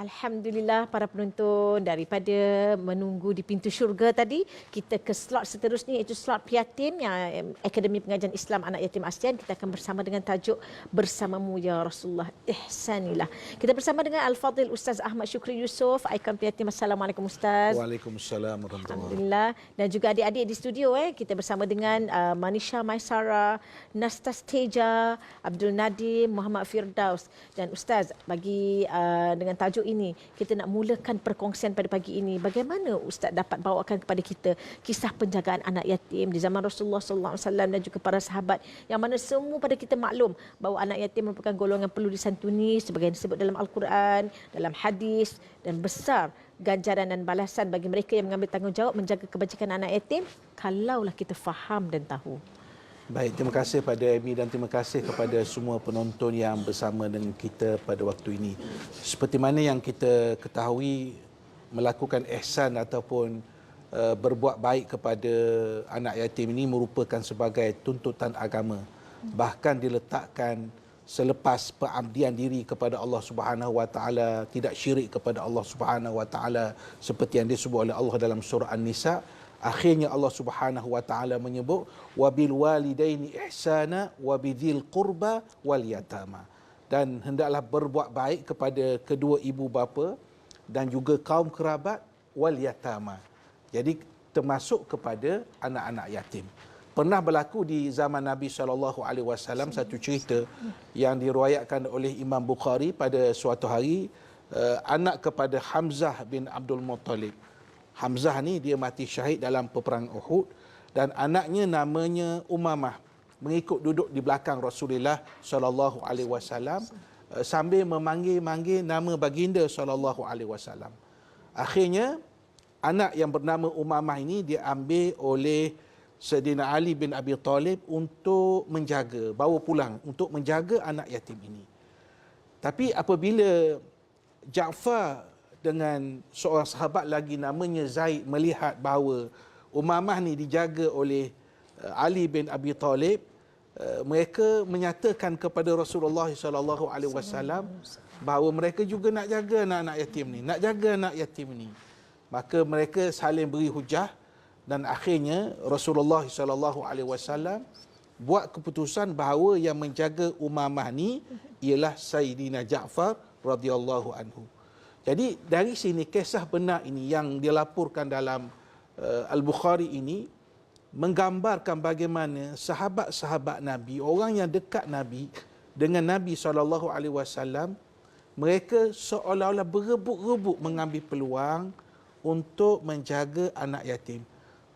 Alhamdulillah para penonton, daripada menunggu di pintu syurga tadi, kita ke slot seterusnya iaitu slot Piatin yang Akademi Pengajian Islam Anak Yatim ASEAN. Kita akan bersama dengan tajuk Bersamamu Ya Rasulullah Ihsanilah. Kita bersama dengan Al-Fadhil Ustaz Ahmad Syukri Yusof, Ikon Piatin. Assalamualaikum Ustaz. Waalaikumsalam warahmatullahi wabarakatuh. Alhamdulillah. Dan juga adik-adik di studio kita bersama dengan Manisha Maisara, Nastas Teja, Abdul Nadim, Muhammad Firdaus. Dan Ustaz, bagi dengan tajuk ini, kita nak mulakan perkongsian pada pagi ini. Bagaimana Ustaz dapat bawakan kepada kita kisah penjagaan anak yatim di zaman Rasulullah SAW dan juga para sahabat, yang mana semua pada kita maklum bahawa anak yatim merupakan golongan perlu disantuni sebagai yang disebut dalam Al-Quran, dalam hadis, dan besar ganjaran dan balasan bagi mereka yang mengambil tanggungjawab menjaga kebajikan anak yatim kalaulah kita faham dan tahu. Baik, terima kasih pada Amy dan terima kasih kepada semua penonton yang bersama dengan kita pada waktu ini. Seperti mana yang kita ketahui, melakukan ihsan ataupun berbuat baik kepada anak yatim ini merupakan sebagai tuntutan agama. Bahkan diletakkan selepas pengabdian diri kepada Allah Subhanahu Wa Taala, tidak syirik kepada Allah Subhanahu Wa Taala seperti yang disebut oleh Allah dalam surah An-Nisa. Akhirnya Allah Subhanahu Wa Taala menyebut wabil walidaini ihsana wabidhil qurba wal yatama, dan hendaklah berbuat baik kepada kedua ibu bapa dan juga kaum kerabat wal yatama. Jadi termasuk kepada anak-anak yatim. Pernah berlaku di zaman Nabi SAW satu cerita yang diriwayatkan oleh Imam Bukhari pada suatu hari, anak kepada Hamzah bin Abdul Muttalib. Hamzah ni dia mati syahid dalam peperang Uhud, dan anaknya namanya Umamah mengikut duduk di belakang Rasulullah SAW sambil memanggil-manggil nama baginda SAW. Akhirnya anak yang bernama Umamah ini diambil oleh Sayyidina Ali bin Abi Talib untuk menjaga, bawa pulang untuk menjaga anak yatim ini. Tapi apabila Ja'far dengan seorang sahabat lagi namanya Zaid melihat bahawa Umamah ni dijaga oleh Ali bin Abi Talib, mereka menyatakan kepada Rasulullah SAW bahawa mereka juga nak jaga anak-anak yatim ni, nak jaga anak yatim ni. Maka mereka saling beri hujah, dan akhirnya Rasulullah SAW buat keputusan bahawa yang menjaga Umamah ni ialah Sayyidina Ja'far radhiyallahu anhu. Jadi dari sini kisah benar ini yang dilaporkan dalam Al-Bukhari ini menggambarkan bagaimana sahabat-sahabat Nabi, orang yang dekat Nabi dengan Nabi SAW, mereka seolah-olah berebut-rebut mengambil peluang untuk menjaga anak yatim.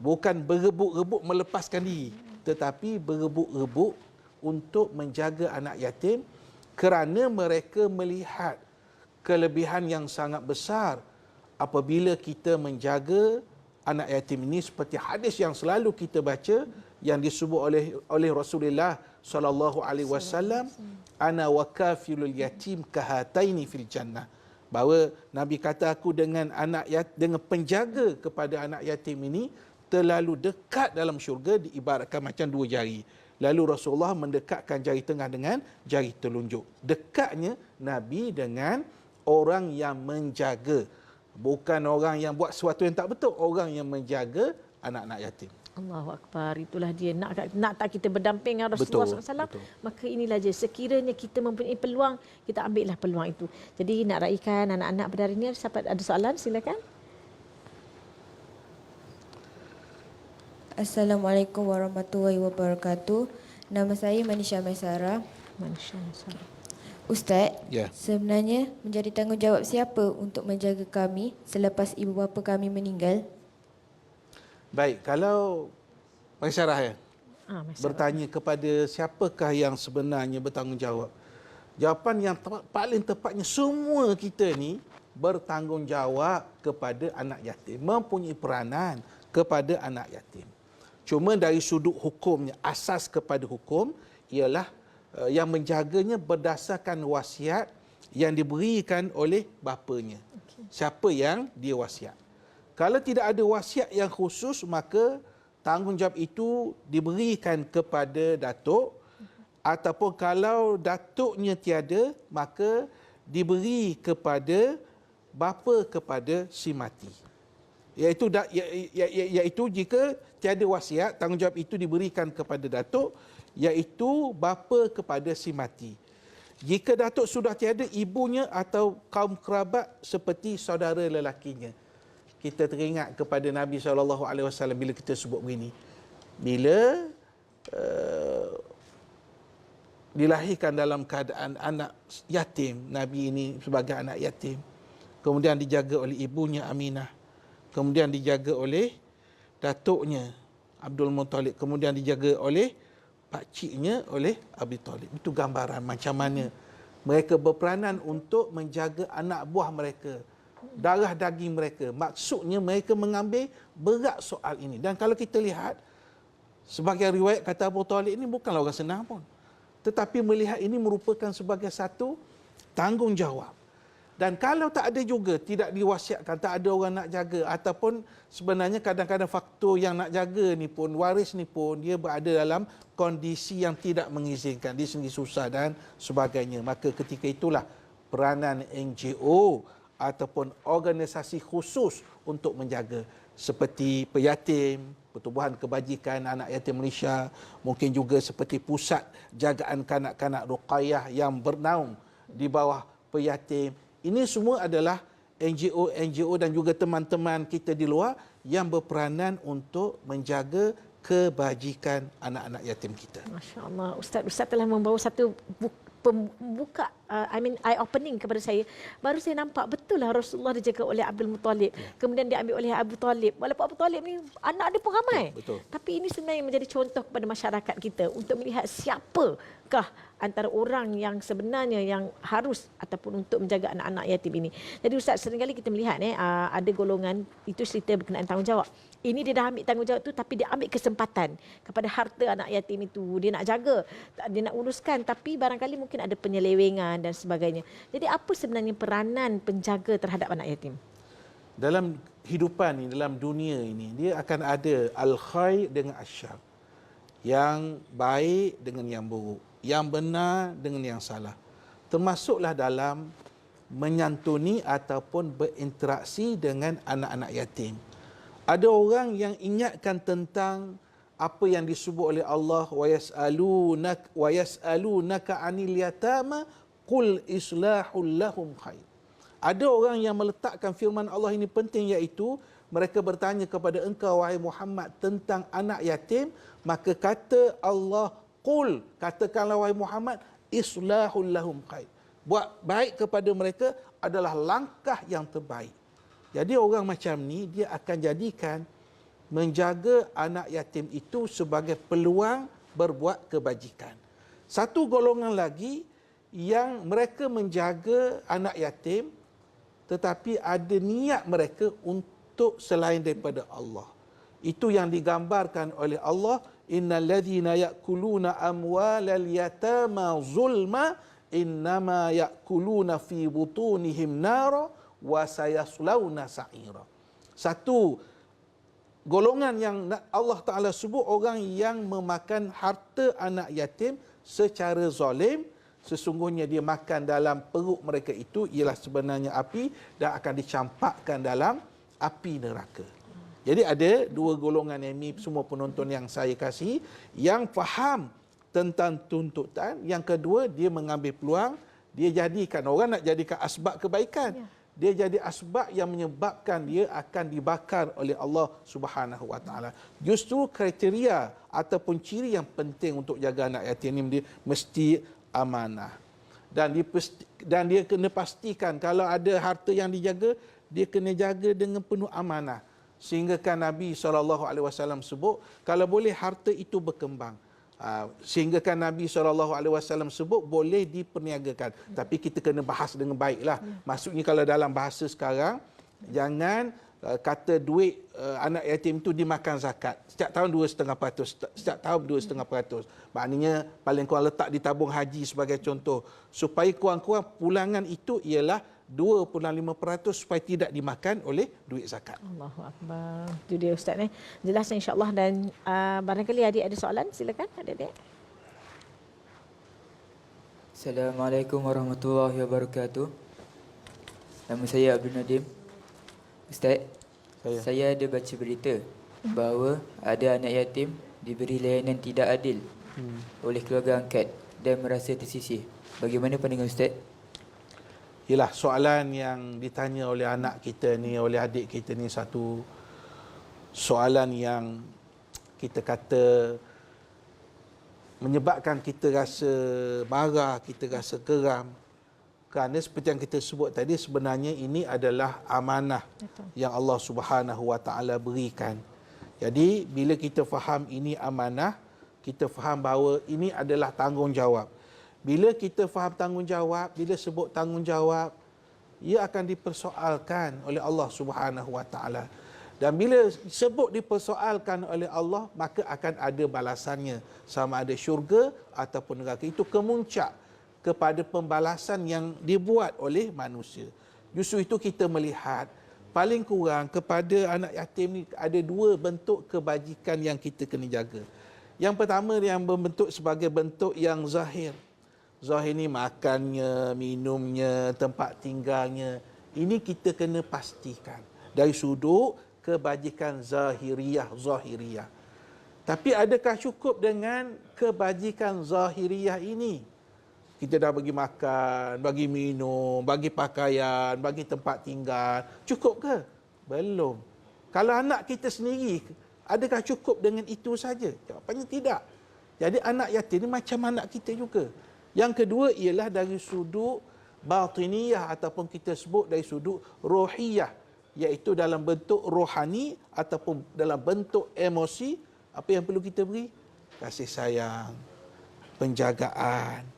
Bukan berebut-rebut melepaskan diri, tetapi berebut-rebut untuk menjaga anak yatim kerana mereka melihat kelebihan yang sangat besar apabila kita menjaga anak yatim ini, seperti hadis yang selalu kita baca yang disebut oleh Rasulullah SAW, ana wa kafilul yatim kahataini fil jannah, bahawa Nabi kata aku dengan dengan penjaga kepada anak yatim ini terlalu dekat dalam syurga, diibaratkan macam dua jari. Lalu Rasulullah mendekatkan jari tengah dengan jari telunjuk. Dekatnya Nabi dengan orang yang menjaga, bukan orang yang buat sesuatu yang tak betul, orang yang menjaga anak-anak yatim. Allahu Akbar. Itulah dia, nak tak kita berdamping dengan Rasulullah SAW, maka inilah je, sekiranya kita mempunyai peluang, kita ambillah peluang itu. Jadi nak raikan anak-anak pada hari ini, ada soalan, silakan. Assalamualaikum warahmatullahi wabarakatuh. Nama saya Manisha Maisara. Manisha Maisara. Ustaz, Ya. sebenarnya menjadi tanggungjawab siapa untuk menjaga kami selepas ibu bapa kami meninggal? Baik, kalau Maisarah bertanya Maisarah kepada siapakah yang sebenarnya bertanggungjawab, jawapan yang paling tepatnya semua kita ni bertanggungjawab kepada anak yatim, mempunyai peranan kepada anak yatim. Cuma dari sudut hukumnya, asas kepada hukum ialah yang menjaganya berdasarkan wasiat yang diberikan oleh bapanya. Siapa yang dia wasiat. Kalau tidak ada wasiat yang khusus, maka tanggungjawab itu diberikan kepada datuk, ataupun kalau datuknya tiada, maka diberi kepada bapa kepada si mati. Iaitu jika tiada wasiat, tanggungjawab itu diberikan kepada datuk, iaitu bapa kepada si mati. Jika datuk sudah tiada, ibunya atau kaum kerabat seperti saudara lelakinya. Kita teringat kepada Nabi SAW bila kita sebut begini. Bila dilahirkan dalam keadaan anak yatim, Nabi ini sebagai anak yatim, kemudian dijaga oleh ibunya Aminah, kemudian dijaga oleh datuknya Abdul Muttalib, kemudian dijaga oleh pakciknya oleh Abi Talib. Itu gambaran macam mana mereka berperanan untuk menjaga anak buah mereka, darah daging mereka. Maksudnya mereka mengambil berat soal ini. Dan kalau kita lihat, sebagai riwayat kata Abu Talib ini bukanlah orang senang pun. Tetapi melihat ini merupakan sebagai satu tanggungjawab. Dan kalau tak ada juga, tidak diwasiatkan, tak ada orang nak jaga, ataupun sebenarnya kadang-kadang faktor yang nak jaga ni pun, waris ni pun, dia berada dalam kondisi yang tidak mengizinkan, dia sendiri susah dan sebagainya. Maka ketika itulah peranan NGO ataupun organisasi khusus untuk menjaga, seperti Peyatim, Pertubuhan Kebajikan Anak Yatim Malaysia, mungkin juga seperti Pusat Jagaan Kanak-kanak Ruqayyah yang bernaung di bawah Peyatim. Ini semua adalah NGO dan juga teman-teman kita di luar yang berperanan untuk menjaga kebajikan anak-anak yatim kita. Masya Allah, Ustaz telah membawa satu pembuka, eye opening kepada saya. Baru saya nampak betul lah Rasulullah dijaga oleh Abdul Muttalib. Kemudian diambil oleh Abu Talib. Walaupun Abu Talib ni anak dia pun ramai. Betul. Tapi ini sebenarnya menjadi contoh kepada masyarakat kita untuk melihat siapakah antara orang yang sebenarnya yang harus ataupun untuk menjaga anak-anak yatim ini. Jadi Ustaz, seringkali kita melihat ada golongan itu cerita berkenaan tanggungjawab. Ini dia dah ambil tanggungjawab tu, tapi dia ambil kesempatan kepada harta anak yatim itu. Dia nak jaga, dia nak uruskan, tapi barangkali mungkin ada penyelewengan dan sebagainya. Jadi apa sebenarnya peranan penjaga terhadap anak yatim? Dalam hidupan ini, dalam dunia ini, dia akan ada al-khair dengan asyar. Yang baik dengan yang buruk, yang benar dengan yang salah. Termasuklah dalam menyantuni ataupun berinteraksi dengan anak-anak yatim. Ada orang yang ingatkan tentang apa yang disebut oleh Allah, wa yas'alunaka 'anil yatama qul islahul lahum khair. Ada orang yang meletakkan firman Allah ini penting, iaitu mereka bertanya kepada engkau wahai Muhammad tentang anak yatim, maka kata Allah, qul, katakanlah wahai Muhammad, islahul lahum khair. Buat baik kepada mereka adalah langkah yang terbaik. Jadi orang macam ni dia akan jadikan menjaga anak yatim itu sebagai peluang berbuat kebajikan. Satu golongan lagi yang mereka menjaga anak yatim tetapi ada niat mereka untuk selain daripada Allah. Itu yang digambarkan oleh Allah, innal ladzina ya'kuluna amwalal yatama zulma innama ya'kuluna fi butunihim nara wa sayaslawna sa'ira. Satu golongan yang Allah Ta'ala sebut, orang yang memakan harta anak yatim secara zalim, sesungguhnya dia makan dalam perut mereka itu ialah sebenarnya api dan akan dicampakkan dalam api neraka. Jadi ada dua golongan ini, semua penonton yang saya kasih, yang faham tentang tuntutan. Yang kedua, dia mengambil peluang, dia jadikan, orang nak jadikan asbab kebaikan. Dia jadi asbab yang menyebabkan dia akan dibakar oleh Allah Subhanahu Wa Taala. Justru kriteria ataupun ciri yang penting untuk jaga anak yatim ini, dia mesti amanah. Dan dia kena pastikan kalau ada harta yang dijaga, dia kena jaga dengan penuh amanah. Sehingga kan Nabi SAW sebut, kalau boleh harta itu berkembang. Sehingga kan Nabi SAW sebut boleh diperniagakan. Tapi kita kena bahas dengan baiklah. Maksudnya kalau dalam bahasa sekarang, jangan kata duit anak yatim itu dimakan zakat. Setiap tahun 2,5%. Setiap tahun 2,5%. Maknanya paling kurang letak di tabung haji sebagai contoh. Supaya kurang-kurang pulangan itu ialah 2.5% supaya tidak dimakan oleh duit zakat. Allahu Akbar. Itu dia Ustaz ni. Jelas insya-Allah, dan barangkali adik ada soalan, silakan adik-adik. Assalamualaikum warahmatullahi wabarakatuh. Nama saya Abdul Nadim. Ustaz, Saya. saya ada baca berita bahawa ada anak yatim diberi layanan tidak adil oleh keluarga angkat dan merasa tersisih. Bagaimana pandangan Ustaz? Ialah soalan yang ditanya oleh anak kita ni, oleh adik kita ni, satu soalan yang kita kata menyebabkan kita rasa marah, kita rasa geram. Kerana seperti yang kita sebut tadi, sebenarnya ini adalah amanah yang Allah Subhanahu Wa Taala berikan. Jadi bila kita faham ini amanah, kita faham bahawa ini adalah tanggungjawab. Bila kita faham tanggungjawab, bila sebut tanggungjawab, ia akan dipersoalkan oleh Allah Subhanahu Wa Taala. Dan bila sebut dipersoalkan oleh Allah, maka akan ada balasannya, sama ada syurga ataupun neraka. Itu kemuncak kepada pembalasan yang dibuat oleh manusia. Justru itu kita melihat paling kurang kepada anak yatim ni ada dua bentuk kebajikan yang kita kena jaga. Yang pertama yang berbentuk sebagai bentuk yang zahir. Zahir ni makannya, minumnya, tempat tinggalnya. Ini kita kena pastikan dari sudut kebajikan zahiriyah. Tapi adakah cukup dengan kebajikan zahiriyah ini? Kita dah bagi makan, bagi minum, bagi pakaian, bagi tempat tinggal. Cukup ke? Belum. Kalau anak kita sendiri, adakah cukup dengan itu saja? Jawapannya tidak. Jadi anak yatim ni macam anak kita juga. Yang kedua ialah dari sudut batiniyah ataupun kita sebut dari sudut rohiyah, iaitu dalam bentuk rohani ataupun dalam bentuk emosi. Apa yang perlu kita beri? Kasih sayang, penjagaan,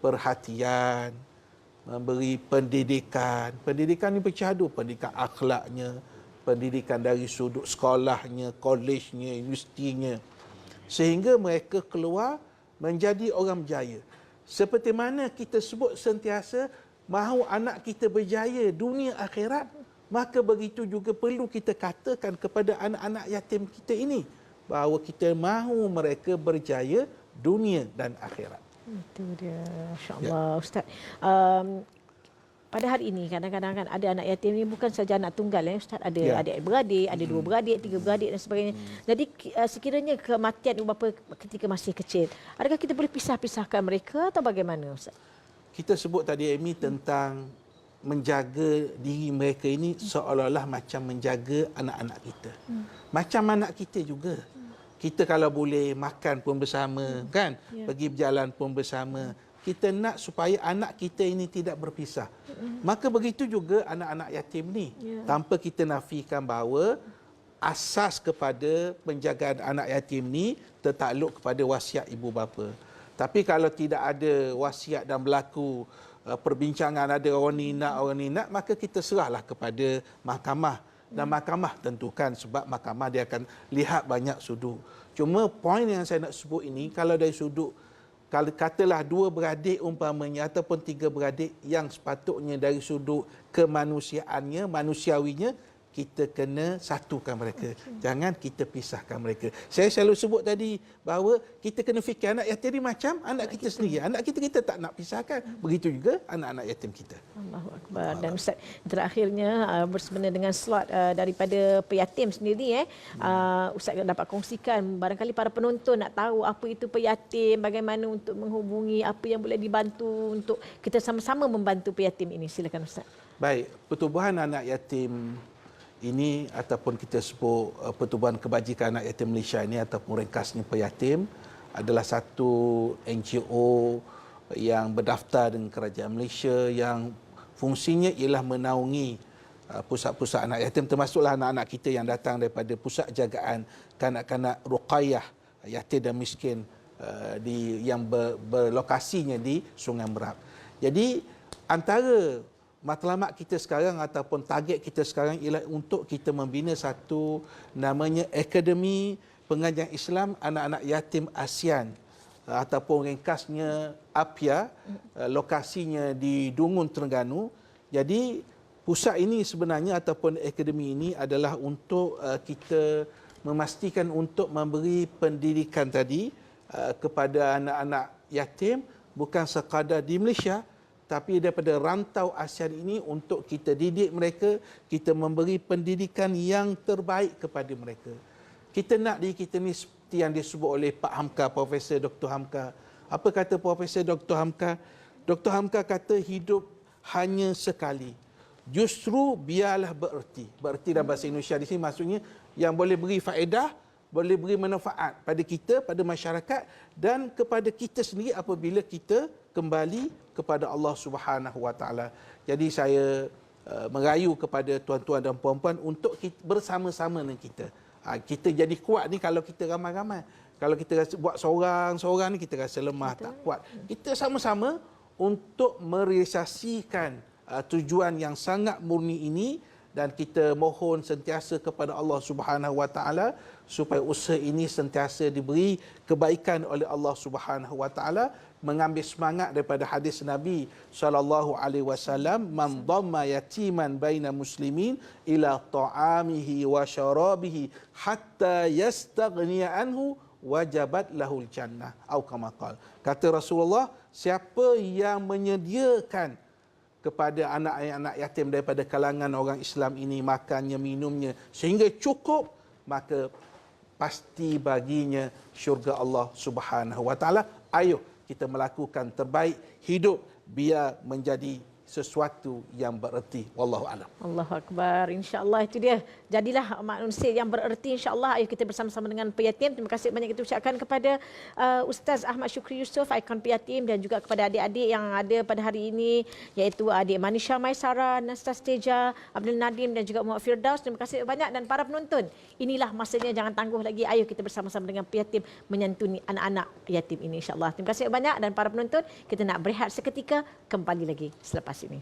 perhatian, memberi pendidikan. Pendidikan ni bercadu, pendidikan akhlaknya, pendidikan dari sudut sekolahnya, kolejnya, universitinya. Sehingga mereka keluar menjadi orang berjaya. Seperti mana kita sebut sentiasa, mahu anak kita berjaya dunia akhirat, maka begitu juga perlu kita katakan kepada anak-anak yatim kita ini, bahawa kita mahu mereka berjaya dunia dan akhirat. Itu dia, insya-Allah. Ustaz. Pada hari ini kadang-kadang kan ada anak yatim ni bukan saja anak tunggal Ustaz, ada adik-beradik, ada dua beradik, tiga beradik dan sebagainya. Jadi sekiranya kematian ibu bapa ketika masih kecil, adakah kita boleh pisah-pisahkan mereka atau bagaimana Ustaz? Kita sebut tadi Amy tentang menjaga diri mereka ini seolah-olah macam menjaga anak-anak kita. Macam anak kita juga. Kita kalau boleh makan pun bersama, kan? Pergi berjalan pun bersama. Kita nak supaya anak kita ini tidak berpisah. Maka begitu juga anak-anak yatim ni. Tanpa kita nafikan bahawa asas kepada penjagaan anak yatim ni tertakluk kepada wasiat ibu bapa. Tapi kalau tidak ada wasiat dan berlaku perbincangan ada orang ni nak, maka kita serahlah kepada mahkamah. Dan mahkamah tentukan, sebab mahkamah dia akan lihat banyak sudut. Cuma poin yang saya nak sebut ini, kalau dari sudut, kalau katalah dua beradik umpamanya ataupun tiga beradik yang sepatutnya dari sudut kemanusiaannya, manusiawinya, kita kena satukan mereka. Jangan kita pisahkan mereka. Saya selalu sebut tadi bahawa kita kena fikir anak yatim ni macam anak kita sendiri. Anak kita tak nak pisahkan. Begitu juga anak-anak yatim kita. Allahu Akbar. Dan Ustaz, terakhirnya bersempena dengan slot daripada peyatim sendiri, Ustaz dapat kongsikan, barangkali para penonton nak tahu apa itu peyatim, bagaimana untuk menghubungi, apa yang boleh dibantu untuk kita sama-sama membantu peyatim ini. Silakan Ustaz. Baik, pertubuhan anak yatim ini ataupun kita sebut Pertubuhan Kebajikan Anak Yatim Malaysia ini ataupun ringkasnya Peyatim adalah satu NGO yang berdaftar dengan Kerajaan Malaysia yang fungsinya ialah menaungi pusat-pusat anak yatim, termasuklah anak-anak kita yang datang daripada pusat jagaan kanak-kanak Ruqayyah yatim dan miskin yang berlokasinya di Sungai Merap. Jadi antara matlamat kita sekarang ataupun target kita sekarang ialah untuk kita membina satu namanya Akademi Pengajian Islam Anak-anak Yatim ASEAN ataupun ringkasnya APIA, lokasinya di Dungun, Terengganu. Jadi pusat ini sebenarnya ataupun akademi ini adalah untuk kita memastikan untuk memberi pendidikan tadi kepada anak-anak yatim bukan sekadar di Malaysia tapi daripada rantau ASEAN ini untuk kita didik mereka, kita memberi pendidikan yang terbaik kepada mereka. Kita nak diri kita ni seperti yang disebut oleh Pak Hamka, Profesor Dr. Hamka. Apa kata Profesor Dr. Hamka? Dr. Hamka kata hidup hanya sekali. Justru biarlah bererti. Bererti dalam bahasa Indonesia di sini maksudnya yang boleh beri faedah, boleh beri manfaat pada kita, pada masyarakat dan kepada kita sendiri apabila kita kembali kepada Allah Subhanahu Wa Taala. Jadi saya merayu kepada tuan-tuan dan puan-puan untuk kita, bersama-sama dengan kita. Kita jadi kuat ni kalau kita ramai-ramai. Kalau kita rasa buat seorang-seorang ni kita rasa lemah, tak kuat. Kita sama-sama untuk merealisasikan tujuan yang sangat murni ini dan kita mohon sentiasa kepada Allah Subhanahu Wa Taala supaya usaha ini sentiasa diberi kebaikan oleh Allah Subhanahu Wa Taala, mengambil semangat daripada hadis Nabi sallallahu alaihi wasallam, man dhamma yatiman baina muslimin ila ta'amihi wa syarabihi hatta yastaghniya anhu wajabat lahul jannah atau kama qala. Kata Rasulullah, siapa yang menyediakan kepada anak-anak yatim daripada kalangan orang Islam ini makannya, minumnya sehingga cukup, maka pasti baginya syurga Allah Subhanahu Wa Taala. Ayo kita melakukan terbaik, hidup biar menjadi sesuatu yang bererti. Wallahu a'lam. Allahu Akbar. InsyaAllah itu dia. Jadilah manusia yang bererti insyaAllah. Ayo kita bersama-sama dengan Peyatim. Terima kasih banyak kita ucapkan kepada Ustaz Ahmad Syukri Yusof, ikon Peyatim, dan juga kepada adik-adik yang ada pada hari ini, iaitu adik Manisha Maisara, Nastas Teja, Abdul Nadim dan juga Muhammad Firdaus. Terima kasih banyak. Dan para penonton, inilah masanya, jangan tangguh lagi. Ayo kita bersama-sama dengan Peyatim menyantuni anak-anak yatim ini insyaAllah. Terima kasih banyak. Dan para penonton, kita nak berehat seketika, kembali lagi selepas ini.